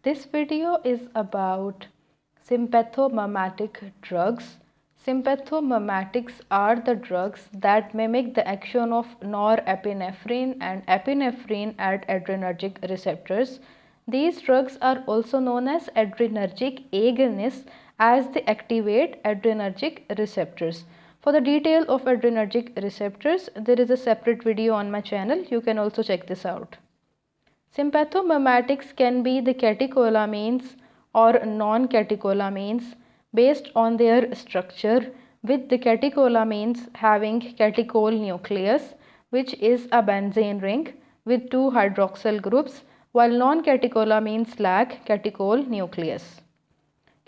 This video is about sympathomimetic drugs. Sympathomimetics are the drugs that mimic the action of norepinephrine and epinephrine at adrenergic receptors. These drugs are also known as adrenergic agonists as they activate adrenergic receptors. For the detail of adrenergic receptors, there is a separate video on my channel. You can also check this out. Sympathomimetics can be the catecholamines or non-catecholamines based on their structure, with the catecholamines having catechol nucleus, which is a benzene ring with two hydroxyl groups, while non-catecholamines lack catechol nucleus.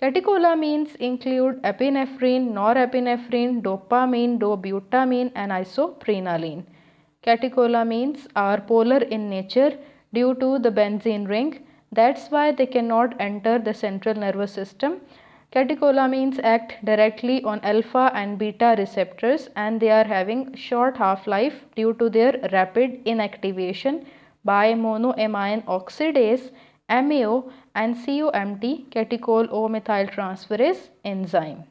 Catecholamines include epinephrine, norepinephrine, dopamine, dobutamine and isoprenaline. Catecholamines are polar in nature due to the benzene ring. That's why they cannot enter the central nervous system. Catecholamines act directly on alpha and beta receptors and they are having short half-life due to their rapid inactivation by monoamine oxidase, MAO and COMT catechol O-methyltransferase enzyme.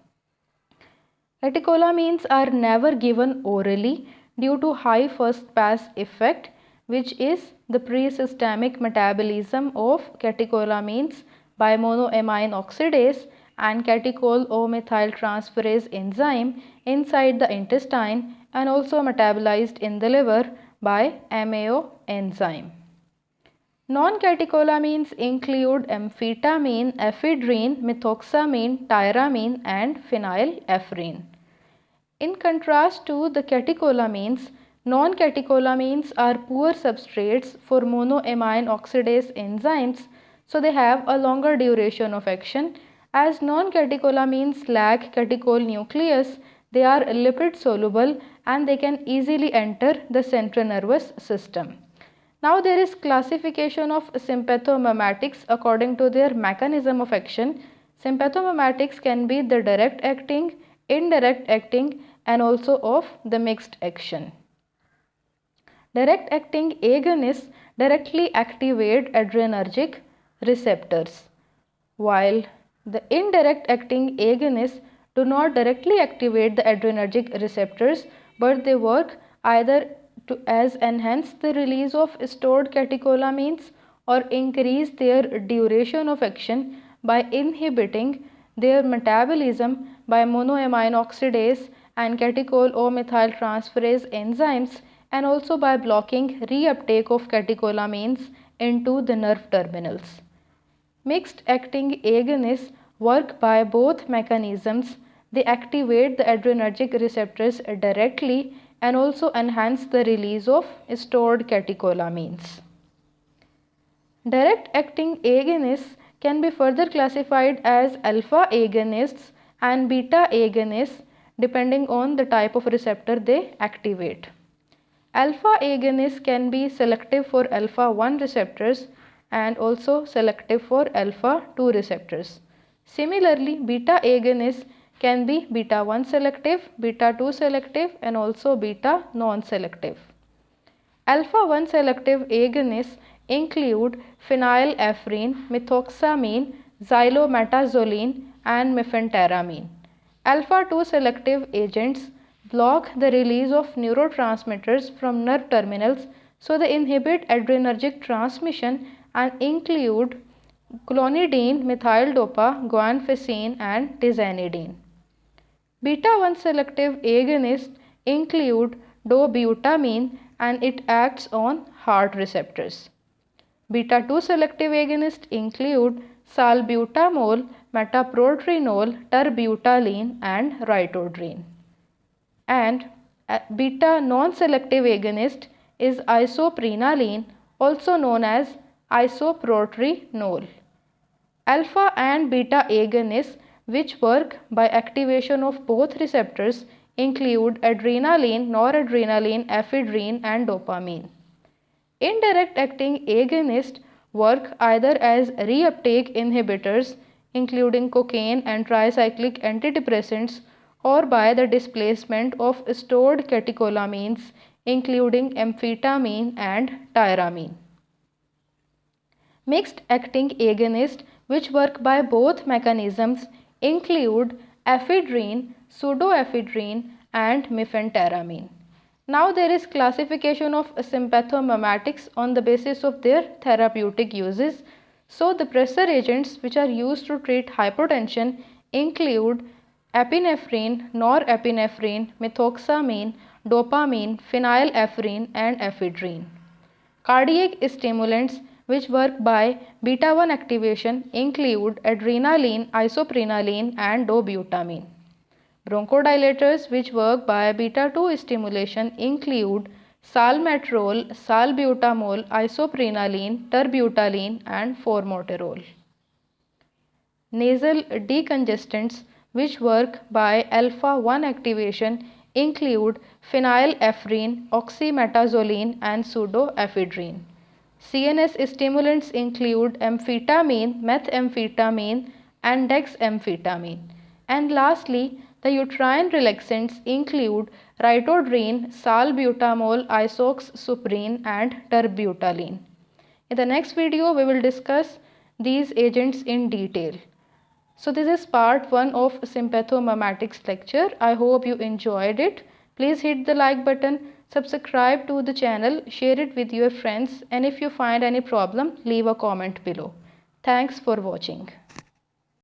Catecholamines are never given orally due to high first pass effect, which is the pre-systemic metabolism of catecholamines by monoamine oxidase and catechol O-methyltransferase enzyme inside the intestine and also metabolized in the liver by MAO enzyme. Non-catecholamines include amphetamine, ephedrine, methoxamine, tyramine and phenylephrine. In contrast to the catecholamines, non-catecholamines are poor substrates for monoamine oxidase enzymes, so they have a longer duration of action. As non-catecholamines lack catechol nucleus, they are lipid soluble and they can easily enter the central nervous system. Now there is classification of sympathomimetics according to their mechanism of action. Sympathomimetics can be the direct acting, indirect acting and also of the mixed action. Direct acting agonists directly activate adrenergic receptors, while the indirect acting agonists do not directly activate the adrenergic receptors, but they work either as enhance the release of stored catecholamines or increase their duration of action by inhibiting their metabolism by monoamine oxidase and catechol O-methyltransferase enzymes and also by blocking reuptake of catecholamines into the nerve terminals. Mixed acting agonists work by both mechanisms. They activate the adrenergic receptors directly and also enhance the release of stored catecholamines. Direct acting agonists can be further classified as alpha agonists and beta agonists depending on the type of receptor they activate. Alpha agonists can be selective for alpha 1 receptors and also selective for alpha 2 receptors. Similarly, beta agonists can be beta 1 selective, beta 2 selective and also beta non-selective. Alpha 1 selective agonists include phenylephrine, methoxamine, xylometazoline and mephenteramine. Alpha 2 selective agents block the release of neurotransmitters from nerve terminals, so they inhibit adrenergic transmission and include clonidine, methyl-dopa, guanfacine and tizanidine. Beta 1 selective agonists include dobutamine and it acts on heart receptors. Beta 2 selective agonists include salbutamol, metoprolol, terbutaline and ritodrine. And beta non-selective agonist is isoprenaline, also known as isoproterenol. Alpha and beta agonists which work by activation of both receptors include adrenaline, noradrenaline, ephedrine and dopamine. Indirect acting agonists work either as reuptake inhibitors including cocaine and tricyclic antidepressants or by the displacement of stored catecholamines including amphetamine and tyramine. Mixed acting agonists which work by both mechanisms include ephedrine, pseudoephedrine, and mephenteramine. Now there is classification of sympathomimetics on the basis of their therapeutic uses. So the pressure agents which are used to treat hypotension include epinephrine, norepinephrine, methoxamine, dopamine, phenylephrine, and ephedrine. Cardiac stimulants which work by beta 1 activation include adrenaline, isoprenaline, and dobutamine. Bronchodilators which work by beta 2 stimulation include salmeterol, salbutamol, isoprenaline, terbutaline, and formoterol. Nasal decongestants which work by alpha 1 activation include phenylephrine, oxymetazoline, and pseudoephedrine. CNS stimulants include amphetamine, methamphetamine, and dexamphetamine. And lastly, the uterine relaxants include ritodrine, salbutamol, isoxsuprine, and terbutaline. In the next video, we will discuss these agents in detail. So this is part 1 of sympathomimetics lecture. I hope you enjoyed it. Please hit the like button, subscribe to the channel, share it with your friends, and if you find any problem, leave a comment below. Thanks for watching.